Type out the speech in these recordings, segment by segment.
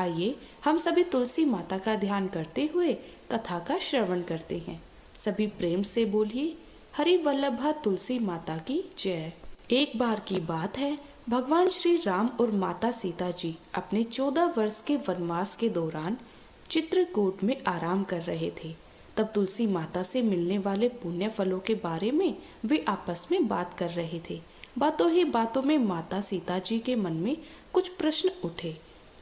आइए हम सभी तुलसी माता का ध्यान करते हुए कथा का श्रवण करते हैं। सभी प्रेम से बोलिए, हरि वल्लभा तुलसी माता की जय। एक बार की बात है, भगवान श्री राम और माता सीता जी अपने 14 वर्ष के वनवास के दौरान चित्रकूट में आराम कर रहे थे। तब तुलसी माता से मिलने वाले पुण्य फलों के बारे में वे आपस में बात कर रहे थे। बातों ही बातों में माता सीता जी के मन में कुछ प्रश्न उठे,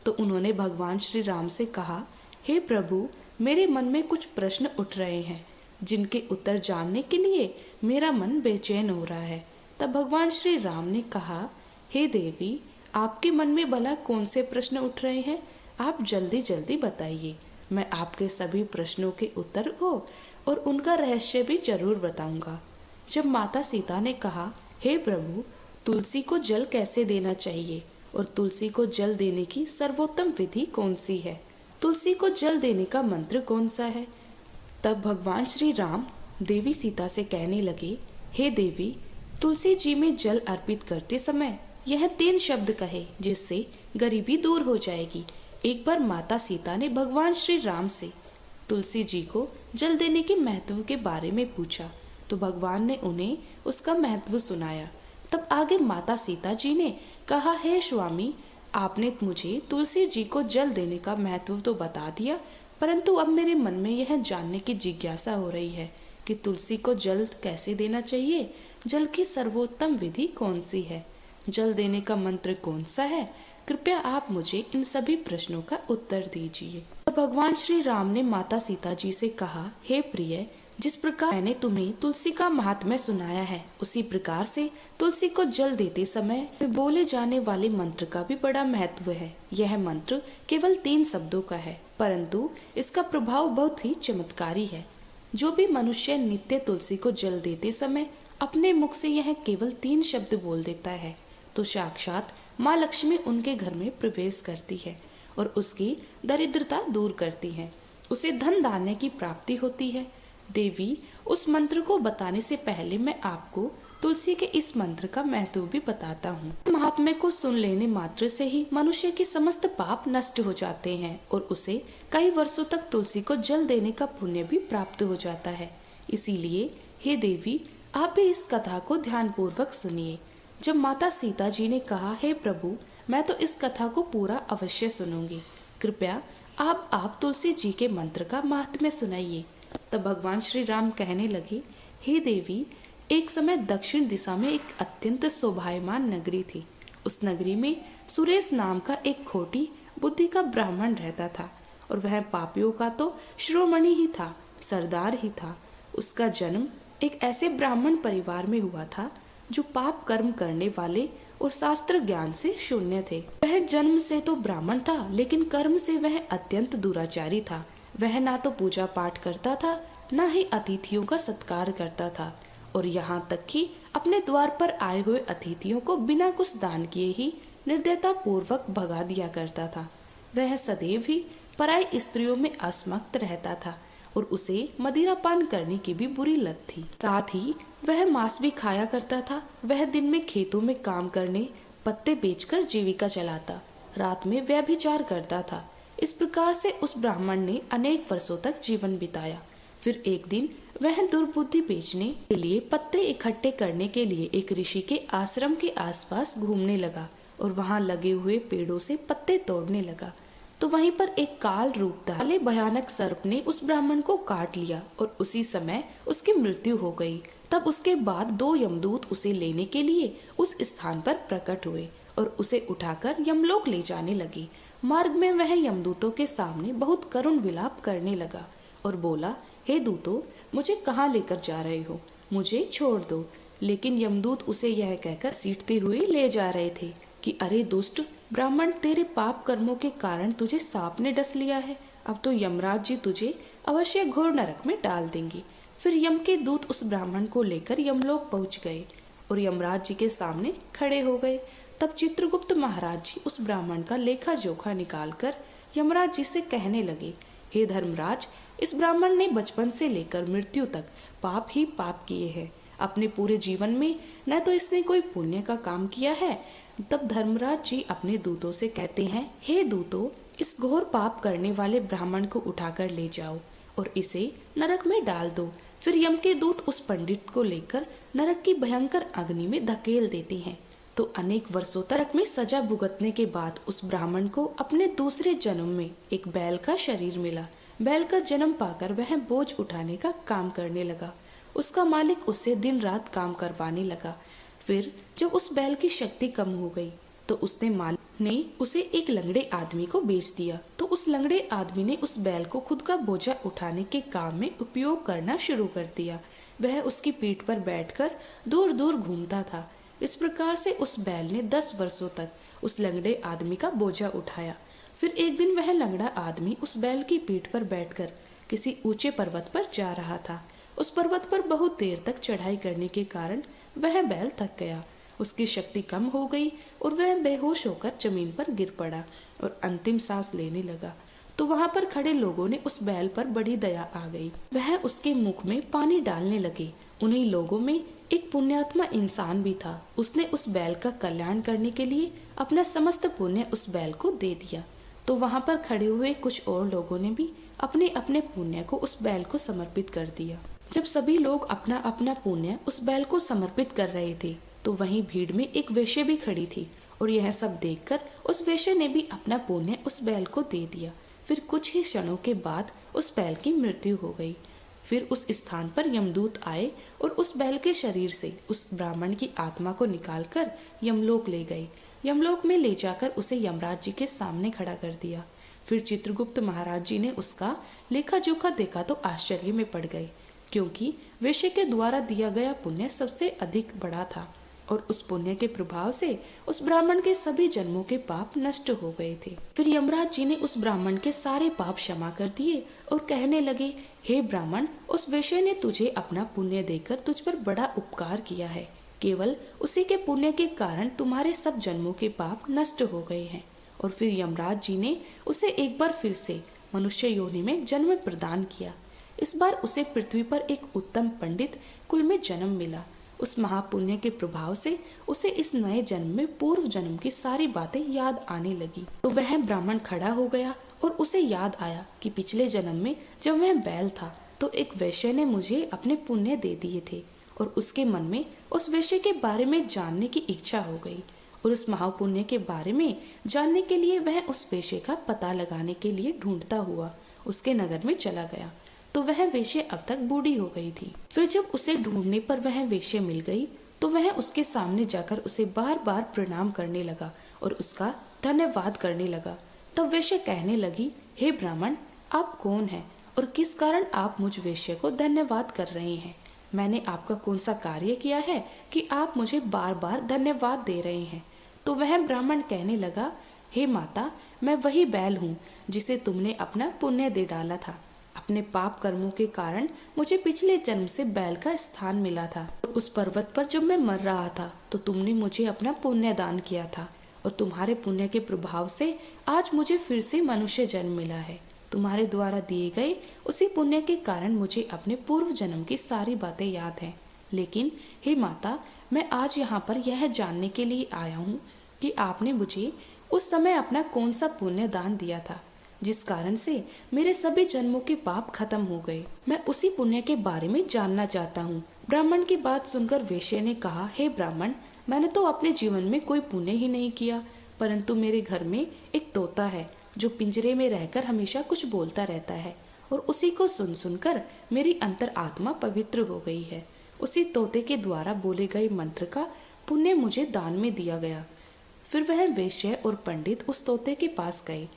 तो उन्होंने भगवान श्री राम से कहा, हे प्रभु, मेरे मन में कुछ प्रश्न उठ रहे हैं जिनके उत्तर जानने के लिए मेरा मन बेचैन हो रहा है। तब भगवान श्री राम ने कहा, हे देवी, आपके मन में भला कौन से प्रश्न उठ रहे हैं? आप जल्दी जल्दी बताइए। मैं आपके सभी प्रश्नों के उत्तर को और उनका रहस्य भी जरूर बताऊंगा। जब माता सीता ने कहा, हे प्रभु, तुलसी को जल कैसे देना चाहिए और तुलसी को जल देने की सर्वोत्तम विधि कौन सी है? तुलसी को जल देने का मंत्र कौन सा है? तब भगवान श्री राम देवी सीता से कहने लगे, हे देवी, तुलसी जी में जल अर्पित करते समय यह 3 शब्द कहे जिससे गरीबी दूर हो जाएगी। एक बार माता सीता ने भगवान श्री राम से तुलसी जी को जल देने के महत्व के बारे में पूछा, तो भगवान ने उन्हें उसका महत्व सुनाया। तब आगे माता सीता जी ने कहा, हे स्वामी, आपने मुझे तुलसी जी को जल देने का महत्व तो बता दिया, परंतु अब मेरे मन में यह जानने की जिज्ञासा हो रही है कि तुलसी को जल कैसे देना चाहिए, जल की सर्वोत्तम विधि कौन सी है, जल देने का मंत्र कौन सा है? कृपया आप मुझे इन सभी प्रश्नों का उत्तर दीजिए। तो भगवान श्री राम ने माता सीता जी से कहा, हे प्रिय, जिस प्रकार मैंने तुम्हें तुलसी का महात्म्य सुनाया है, उसी प्रकार से तुलसी को जल देते समय बोले जाने वाले मंत्र का भी बड़ा महत्व है। यह मंत्र केवल 3 शब्दों का है, परंतु इसका प्रभाव बहुत ही चमत्कारी है। जो भी मनुष्य नित्य तुलसी को जल देते समय अपने मुख से यह केवल 3 शब्द बोल देता है, तो साक्षात माँ लक्ष्मी उनके घर में प्रवेश करती है और उसकी दरिद्रता दूर करती है। उसे धन धान्य की प्राप्ति होती है। देवी, उस मंत्र को बताने से पहले मैं आपको तुलसी के इस मंत्र का महत्व भी बताता हूँ। महात्म्य को सुन लेने मात्र से ही मनुष्य के समस्त पाप नष्ट हो जाते हैं और उसे कई वर्षों तक तुलसी को जल देने का पुण्य भी प्राप्त हो जाता है। इसीलिए हे देवी, आप भी इस कथा को ध्यान पूर्वक सुनिए। जब माता सीता जी ने कहा, हे प्रभु, मैं तो इस कथा को पूरा अवश्य सुनूंगी, कृपया आप तुलसी जी के मंत्र का महात्म्य सुनाइए। तब भगवान श्री राम कहने लगे, हे देवी, एक समय दक्षिण दिशा में एक अत्यंत शोभायमान नगरी थी। उस नगरी में सुरेश नाम का एक खोटी बुद्धि का ब्राह्मण रहता था और वह पापियों का तो शिरोमणि ही था, सरदार ही था। उसका जन्म एक ऐसे ब्राह्मण परिवार में हुआ था जो पाप कर्म करने वाले और शास्त्र ज्ञान से शून्य थे। वह जन्म से तो ब्राह्मण था, लेकिन कर्म से वह अत्यंत दुराचारी था। वह ना तो पूजा पाठ करता था, ना ही अतिथियों का सत्कार करता था और यहाँ तक कि अपने द्वार पर आए हुए अतिथियों को बिना कुछ दान किए ही निर्दयता पूर्वक भगा दिया करता था। वह सदैव ही पराई स्त्रियों में आसक्त रहता था और उसे मदिरा पान करने की भी बुरी लत थी। साथ ही वह मांस भी खाया करता था। वह दिन में खेतों में काम करने, पत्ते बेचकर जीविका चलाता, रात में व्यभिचार करता था। इस प्रकार से उस ब्राह्मण ने अनेक वर्षों तक जीवन बिताया। फिर एक दिन वह दुर्बुद्धि बेचने के लिए पत्ते इकट्ठे करने के लिए एक ऋषि के आश्रम के आसपास घूमने लगा और वहां लगे हुए पेड़ों से पत्ते तोड़ने लगा। तो वहीं पर एक काल रूप वाले भयानक सर्प ने उस ब्राह्मण को काट लिया और उसी समय उसकी मृत्यु हो गई। तब उसके बाद 2 यमदूत उसे लेने के लिए उस स्थान पर प्रकट हुए और उसे उठाकर यमलोक ले जाने लगे। मार्ग में वह यमदूतों के सामने बहुत करुण विलाप करने लगा और बोला, हे दूतों, मुझे कहाँ लेकर जा रहे हो? मुझे छोड़ दो। लेकिन यमदूत उसे यह कहकर सीटते हुए ले जा रहे थे कि अरे दुष्ट ब्राह्मण, तेरे पाप कर्मों के कारण तुझे सांप ने डस लिया है। अब तो यमराज जी तुझे अवश्य घोर नरक में डाल देंगे। फिर यम के दूत उस ब्राह्मण को लेकर यमलोक पहुंच गए और यमराज जी के सामने खड़े हो गए। तब चित्रगुप्त महाराज जी उस ब्राह्मण का लेखा जोखा निकालकर यमराज जी से कहने लगे, हे धर्मराज, इस ब्राह्मण ने बचपन से लेकर मृत्यु तक पाप ही पाप किए हैं। अपने पूरे जीवन में न तो इसने कोई पुण्य का काम किया है। तब धर्मराज जी अपने दूतों से कहते हैं, हे दूतों, इस घोर पाप करने वाले ब्राह्मण को उठाकर ले जाओ और इसे नरक में डाल दो। फिर यम के दूत उस पंडित को लेकर नरक की भयंकर अग्नि में धकेल देते हैं। तो अनेक वर्षों तक में सजा भुगतने के बाद उस ब्राह्मण को अपने दूसरे जन्म में एक बैल का शरीर मिला। बैल का जन्म पाकर वह बोझ उठाने का काम करने लगा। उसका मालिक उससे दिन रात काम करवाने लगा। फिर जब उस बैल की शक्ति कम हो गई तो उसने मालिक ने उसे एक लंगड़े आदमी को बेच दिया। तो उस लंगड़े आदमी ने उस बैल को खुद का बोझा उठाने के काम में उपयोग करना शुरू कर दिया। वह उसकी पीठ पर बैठकर दूर दूर घूमता था। इस प्रकार से उस बैल ने 10 वर्षों तक उस लंगड़े आदमी का बोझा उठाया। फिर एक दिन वह लंगड़ा आदमी उस बैल की पीठ पर बैठकर किसी ऊंचे पर्वत पर जा रहा था। उस पर्वत पर बहुत देर तक चढ़ाई करने के कारण वह बैल थक गया। उसकी शक्ति कम हो गई और वह बेहोश होकर जमीन पर गिर पड़ा और अंतिम सांस लेने लगा। तो वहां पर खड़े लोगों ने उस बैल पर बड़ी दया आ गई। वह उसके मुख में पानी डालने लगे। उन्हीं लोगों में एक पुण्यात्मा इंसान भी था। उसने उस बैल का कल्याण करने के लिए अपना समस्त पुण्य उस बैल को दे दिया। तो वहां पर खड़े हुए कुछ और लोगों ने भी अपने अपने पुण्य को उस बैल को समर्पित कर दिया। जब सभी लोग अपना अपना पुण्य उस बैल को समर्पित कर रहे थे तो वहीं भीड़ में एक वेश्या भी खड़ी थी और यह सब देखकर उस वेश्या ने भी अपना पुण्य उस बैल को दे दिया। फिर कुछ ही क्षणों के बाद उस बैल की मृत्यु हो गई। फिर उस स्थान पर यमदूत आए और उस बैल के शरीर से उस ब्राह्मण की आत्मा को निकालकर यमलोक ले गए। यमलोक में ले जाकर उसे यमराज जी के सामने खड़ा कर दिया। फिर चित्रगुप्त महाराज जी ने उसका लेखा जोखा देखा तो आश्चर्य में पड़ गए, क्योंकि वेश्या के द्वारा दिया गया पुण्य सबसे अधिक बड़ा था और उस पुण्य के प्रभाव से उस ब्राह्मण के सभी जन्मों के पाप नष्ट हो गए थे। फिर यमराज जी ने उस ब्राह्मण के सारे पाप क्षमा कर दिए और कहने लगे, हे ब्राह्मण, उस वेश्या ने तुझे अपना पुण्य देकर तुझ पर बड़ा उपकार किया है। केवल उसी के पुण्य के कारण तुम्हारे सब जन्मों के पाप नष्ट हो गए हैं। और फिर यमराज जी ने उसे एक बार फिर से मनुष्य योनि में जन्म प्रदान किया। इस बार उसे पृथ्वी पर एक उत्तम पंडित कुल में जन्म मिला। उस महापुण्य के प्रभाव से उसे इस नए जन्म में पूर्व जन्म की सारी बातें याद आने लगी। तो वह ब्राह्मण खड़ा हो गया और उसे याद आया कि पिछले जन्म में जब वह बैल था तो एक वैश्य ने मुझे अपने पुण्य दे दिए थे और उसके मन में उस वैश्य के बारे में जानने की इच्छा हो गई और उस महापुण्य के बारे में जानने के लिए वह उस वैश्य का पता लगाने के लिए ढूंढता हुआ उसके नगर में चला गया। तो वह वेश्या अब तक बूढ़ी हो गई थी। फिर जब उसे ढूंढने पर वह वेश्या मिल गई तो वह उसके सामने जाकर उसे बार बार प्रणाम करने लगा और उसका धन्यवाद करने लगा। तब वेश्या कहने लगी, हे ब्राह्मण, आप कौन हैं और किस कारण आप मुझ वेश्या को धन्यवाद कर रहे हैं? मैंने आपका कौन सा कार्य किया है कि आप मुझे बार बार धन्यवाद दे रहे हैं? तो वह ब्राह्मण कहने लगा, हे माता, मैं वही बैल हूँ जिसे तुमने अपना पुण्य दे डाला था। अपने पाप कर्मों के कारण मुझे पिछले जन्म से बैल का स्थान मिला था। उस पर्वत पर जब मैं मर रहा था तो तुमने मुझे अपना पुण्य दान किया था और तुम्हारे पुण्य के प्रभाव से आज मुझे फिर से मनुष्य जन्म मिला है। तुम्हारे द्वारा दिए गए उसी पुण्य के कारण मुझे अपने पूर्व जन्म की सारी बातें याद हैं। लेकिन हे माता, मैं आज यहाँ पर यह जानने के लिए आया हूँ कि आपने मुझे उस समय अपना कौन सा पुण्य दान दिया था जिस कारण से मेरे सभी जन्मों के पाप खत्म हो गए। मैं उसी पुण्य के बारे में जानना चाहता हूँ। ब्राह्मण की बात सुनकर वेश्या ने कहा, हे ब्राह्मण, मैंने तो अपने जीवन में कोई पुण्य ही नहीं किया, परंतु मेरे घर में एक तोता है जो पिंजरे में रहकर हमेशा कुछ बोलता रहता है और उसी को सुन सुनकर मेरी अंतर आत्मा पवित्र हो गई है। उसी तोते के द्वारा बोले गए मंत्र का पुण्य मुझे दान में दिया गया। फिर वह वेश्या और पंडित उस तोते के पास गए।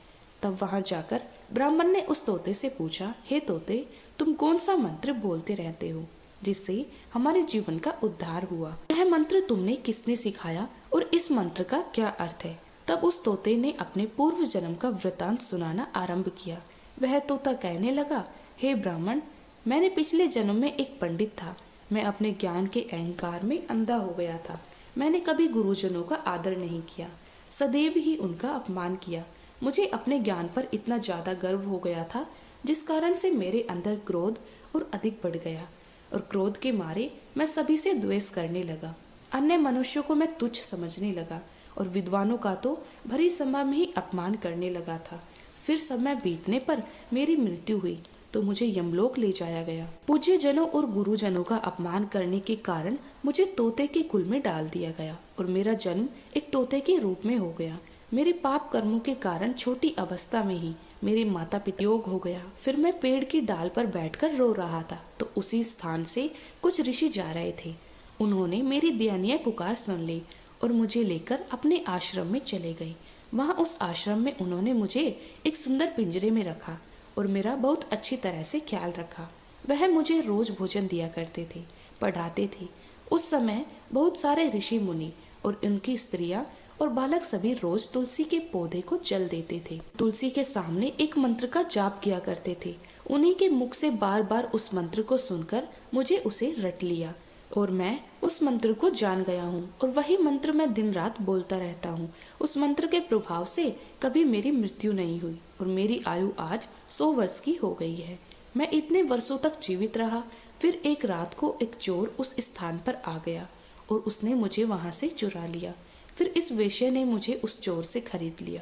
तब वहां जाकर ब्राह्मण ने उस तोते से पूछा, हे तोते, तुम कौन सा मंत्र बोलते रहते हो जिससे हमारे जीवन का उद्धार हुआ? यह मंत्र तुमने किसने सिखाया और इस मंत्र का क्या अर्थ है? तब उस तोते ने अपने पूर्व जन्म का वृतांत सुनाना आरंभ किया। वह तोता कहने लगा, हे ब्राह्मण, मैंने पिछले जन्म में एक पंडित था। मैं अपने ज्ञान के अहंकार में अंधा हो गया था। मैंने कभी गुरुजनों का आदर नहीं किया, सदैव ही उनका अपमान किया। मुझे अपने ज्ञान पर इतना ज्यादा गर्व हो गया था जिस कारण से मेरे अंदर क्रोध और अधिक बढ़ गया और क्रोध के मारे मैं सभी से द्वेष करने लगा। अन्य मनुष्यों को मैं तुच्छ समझने लगा और विद्वानों का तो भरी सभा में ही अपमान करने लगा था। फिर समय बीतने पर मेरी मृत्यु हुई तो मुझे यमलोक ले जाया गया। पूज्य जनों और गुरुजनों का अपमान करने के कारण मुझे तोते के कुल में डाल दिया गया और मेरा जन्म एक तोते के रूप में हो गया। मेरे पाप कर्मों के कारण छोटी अवस्था में ही मेरे माता पिता योग हो गया। फिर मैं पेड़ की डाल पर बैठकर रो रहा था तो उसी स्थान से कुछ ऋषि जा रहे थे। उन्होंने मेरी दयनीय पुकार सुन ली और मुझे लेकर अपने आश्रम में चले गए। वहाँ उस आश्रम में उन्होंने मुझे एक सुंदर पिंजरे में रखा और मेरा बहुत अच्छी तरह से ख्याल रखा। वह मुझे रोज भोजन दिया करते थे, पढ़ाते थे। उस समय बहुत सारे ऋषि मुनि और उनकी स्त्रियां और बालक सभी रोज तुलसी के पौधे को जल देते थे। तुलसी के सामने एक मंत्र का जाप किया करते थे। उन्हीं के मुख से बार बार उस मंत्र को सुनकर मुझे उसे रट लिया और मैं उस मंत्र को जान गया हूँ और वही मंत्र मैं दिन रात बोलता रहता हूँ। उस मंत्र के प्रभाव से कभी मेरी मृत्यु नहीं हुई और मेरी आयु आज 100 वर्ष की हो गई है। मैं इतने वर्षों तक जीवित रहा। फिर एक रात को एक चोर उस स्थान पर आ गया और उसने मुझे वहां से चुरा लिया। फिर इस वेश्या ने मुझे उस चोर से खरीद लिया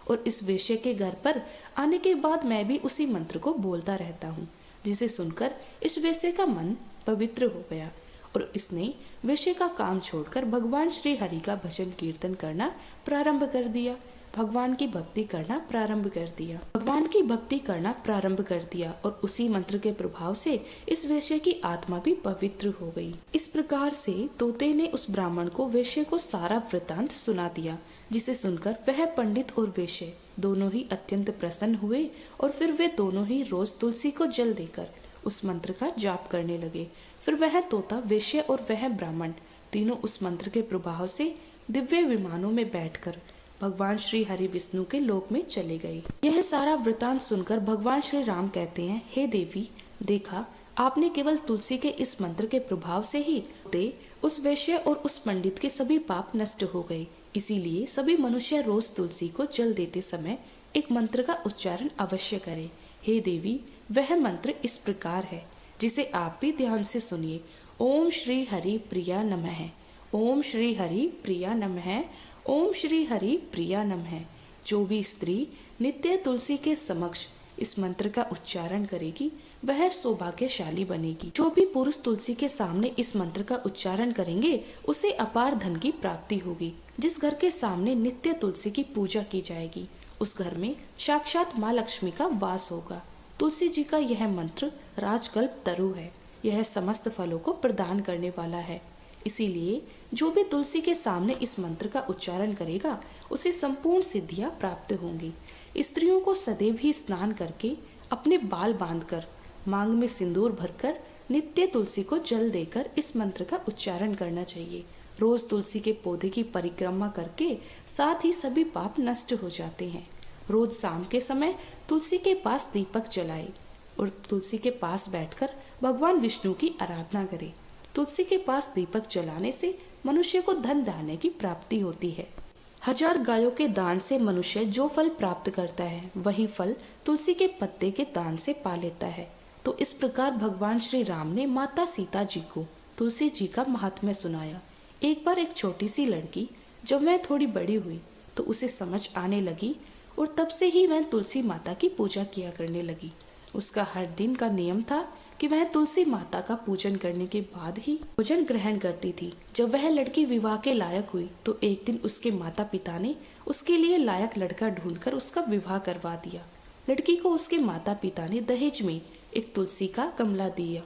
और इस वेश्या के घर पर आने के बाद मैं भी उसी मंत्र को बोलता रहता हूँ, जिसे सुनकर इस वेश्या का मन पवित्र हो गया और इसने वेश्या का काम छोड़कर भगवान श्री हरि का भजन कीर्तन करना प्रारंभ कर दिया। भगवान की भक्ति करना प्रारंभ कर दिया और उसी मंत्र के प्रभाव से इस वेश्या की आत्मा भी पवित्र हो गई। इस प्रकार से तोते ने उस ब्राह्मण को वेश्या को सारा वृतांत सुना दिया, जिसे सुनकर वह पंडित और वेश्या दोनों ही अत्यंत प्रसन्न हुए और फिर वे दोनों ही रोज तुलसी को जल देकर उस मंत्र का जाप करने लगे। फिर वह तोता, वेश्या और वह ब्राह्मण तीनों उस मंत्र के प्रभाव से दिव्य विमानों में बैठकर भगवान श्री हरि विष्णु के लोक में चले गए। यह सारा वृतांत सुनकर भगवान श्री राम कहते हैं, हे देवी, देखा आपने केवल तुलसी के इस मंत्र के प्रभाव से ही उस वेश्या और उस पंडित के सभी पाप नष्ट हो गए। इसीलिए सभी मनुष्य रोज तुलसी को जल देते समय एक मंत्र का उच्चारण अवश्य करें। हे देवी, वह मंत्र इस प्रकार है, जिसे आप भी ध्यान से सुनिए। ओम श्री हरि प्रिया नमः, ओम श्री हरि प्रिया नमः, ओम श्री हरि प्रिया नमः। जो भी स्त्री नित्य तुलसी के समक्ष इस मंत्र का उच्चारण करेगी वह सौभाग्यशाली बनेगी। जो भी पुरुष तुलसी के सामने इस मंत्र का उच्चारण करेंगे उसे अपार धन की प्राप्ति होगी। जिस घर के सामने नित्य तुलसी की पूजा की जाएगी उस घर में साक्षात माँ लक्ष्मी का वास होगा। तुलसी जी का यह मंत्र राजकल्प तरु है। यह समस्त फलों को प्रदान करने वाला है। इसीलिए जो भी तुलसी के सामने इस मंत्र का उच्चारण करेगा उसे संपूर्ण सिद्धियां प्राप्त होंगी। स्त्रियों को सदैव ही स्नान करके, अपने बाल बांधकर, मांग में सिंदूर भरकर नित्य तुलसी को जल देकर इस मंत्र का उच्चारण करना चाहिए। रोज तुलसी के पौधे की परिक्रमा करके साथ ही सभी पाप नष्ट हो जाते हैं। रोज शाम के समय तुलसी के पास दीपक जलाए और तुलसी के पास बैठकर भगवान विष्णु की आराधना करे। तुलसी के पास दीपक जलाने से मनुष्य को धन धान्य की प्राप्ति होती है। 1000 गायों के दान से मनुष्य जो फल प्राप्त करता है वही फल तुलसी के पत्ते के दान से पा लेता है। तो इस प्रकार भगवान श्री राम ने माता सीता जी को तुलसी जी का महात्म्य सुनाया। एक बार एक छोटी सी लड़की जब वह थोड़ी बड़ी हुई तो उसे समझ आने लगी और तब से ही वह तुलसी माता की पूजा किया करने लगी। उसका हर दिन का नियम था कि वह तुलसी माता का पूजन करने के बाद ही भोजन ग्रहण करती थी। जब वह लड़की विवाह के लायक हुई तो एक दिन उसके माता पिता ने उसके लिए लायक लड़का ढूंढकर उसका विवाह करवा दिया। लड़की को उसके माता पिता ने दहेज में एक तुलसी का गमला दिया,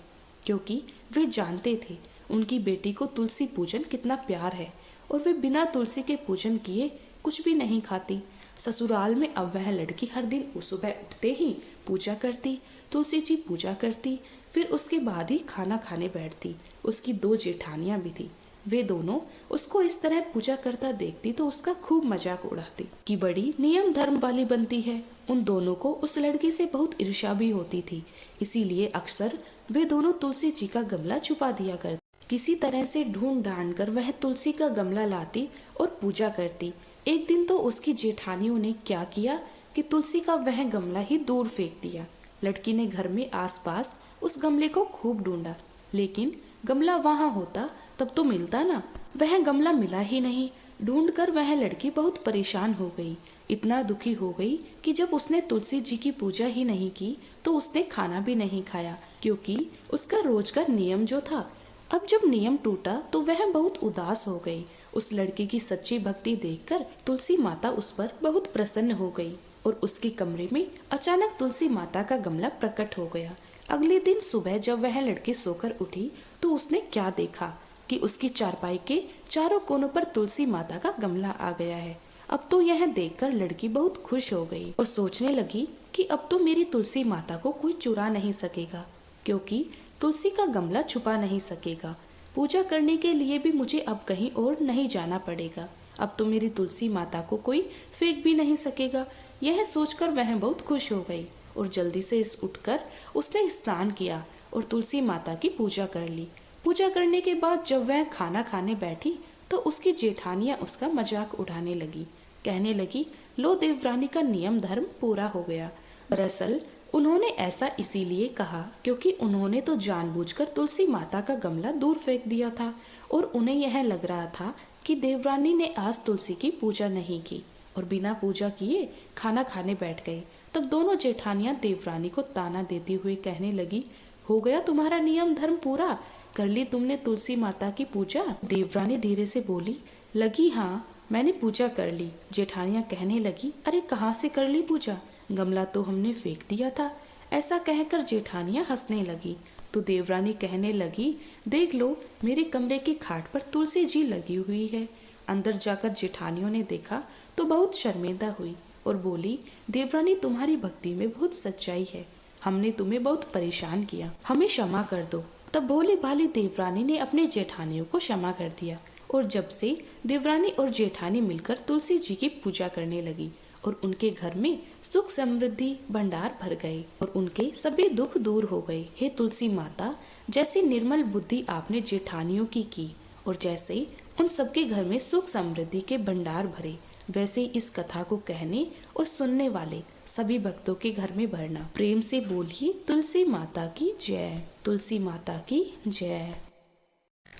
क्योंकि वे जानते थे उनकी बेटी को तुलसी पूजन कितना प्यार है और वे बिना तुलसी के पूजन किए कुछ भी नहीं खाती। ससुराल में अब वह लड़की हर दिन सुबह उठते ही पूजा करती, तुलसी जी पूजा करती, फिर उसके बाद ही खाना खाने बैठती। उसकी 2 जेठानियां भी थी। वे दोनों उसको इस तरह पूजा करता देखती तो उसका खूब मजाक उड़ाती कि बड़ी नियम धर्म वाली बनती है। उन दोनों को उस लड़की से बहुत ईर्ष्या भी होती थी। इसीलिए अक्सर वे दोनों तुलसी जी का गमला छुपा दिया करती। किसी तरह से ढूंढ ढांड कर वह तुलसी का गमला लाती और पूजा करती। एक दिन तो उसकी जेठानियों ने क्या किया कि तुलसी का वह गमला ही दूर फेंक दिया। लड़की ने घर में आसपास उस गमले को खूब ढूंढा, लेकिन गमला वहां होता तब तो मिलता ना। वह गमला मिला ही नहीं। ढूंढकर वह लड़की बहुत परेशान हो गई। इतना दुखी हो गई कि जब उसने तुलसी जी की पूजा ही नहीं की तो उसने खाना भी नहीं खाया, क्योंकि उसका रोज का नियम जो था। अब जब नियम टूटा तो वह बहुत उदास हो गई। उस लड़की की सच्ची भक्ति देखकर तुलसी माता उस पर बहुत प्रसन्न हो गई और उसके कमरे में अचानक तुलसी माता का गमला प्रकट हो गया। अगले दिन सुबह जब वह लड़की सोकर उठी तो उसने क्या देखा कि उसकी चारपाई के चारों कोनों पर तुलसी माता का गमला आ गया है। अब तो यह देखकर लड़की बहुत खुश हो गई और सोचने लगी कि अब तो मेरी तुलसी माता को कोई चुरा नहीं सकेगा, क्योंकि तुलसी का गमला छुपा नहीं सकेगा। पूजा करने के लिए भी मुझे अब कहीं और नहीं जाना पड़ेगा। अब तो मेरी तुलसी माता को कोई फेंक भी नहीं सकेगा। यह सोचकर वह बहुत खुश हो गई और जल्दी से उठकर उसने स्नान किया और तुलसी माता की पूजा कर ली। पूजा करने के बाद जब वह खाना खाने बैठी तो उसकी जेठानियां उसका मजाक उड़ाने लगी, कहने लगी, लो देवरानी का नियम धर्म पूरा हो गया। दरअसल उन्होंने ऐसा इसीलिए कहा क्योंकि उन्होंने तो जानबूझकर तुलसी माता का गमला दूर फेंक दिया था और उन्हें यह लग रहा था कि देवरानी ने आज तुलसी की पूजा नहीं की और बिना पूजा किए खाना खाने बैठ गए। तब दोनों जेठानियां देवरानी को ताना देती हुई कहने लगी, हो गया तुम्हारा नियम धर्म पूरा, कर ली तुमने तुलसी माता की पूजा? देवरानी धीरे से बोली, लगी हाँ, मैंने पूजा कर ली। जेठानियां कहने लगी, अरे कहाँ से कर ली पूजा, गमला तो हमने फेंक दिया था। ऐसा कहकर जेठानियां हंसने लगी तो देवरानी कहने लगी, देख लो मेरे कमरे की खाट पर तुलसी जी लगी हुई है। अंदर जाकर जेठानियों ने देखा तो बहुत शर्मिंदा हुई और बोली, देवरानी तुम्हारी भक्ति में बहुत सच्चाई है, हमने तुम्हें बहुत परेशान किया, हमें क्षमा कर दो। तब भोली भाली देवरानी ने अपने जेठानियों को क्षमा कर दिया और जब से देवरानी और जेठानी मिलकर तुलसी जी की पूजा करने लगी और उनके घर में सुख समृद्धि भंडार भर गए और उनके सभी दुख दूर हो गए। हे तुलसी माता, जैसी निर्मल बुद्धि आपने जेठानियों की और जैसे उन सबके घर में सुख समृद्धि के भंडार भरे, वैसे ही इस कथा को कहने और सुनने वाले सभी भक्तों के घर में भरना। प्रेम से बोलिए तुलसी माता की जय, तुलसी माता की जय।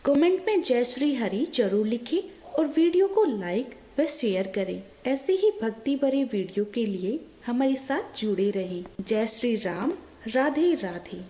कमेंट में जय श्री हरि जरूर लिखें और वीडियो को लाइक व शेयर करें। ऐसे ही भक्ति भरे वीडियो के लिए हमारे साथ जुड़े रहें। जय श्री राम, राधे राधे।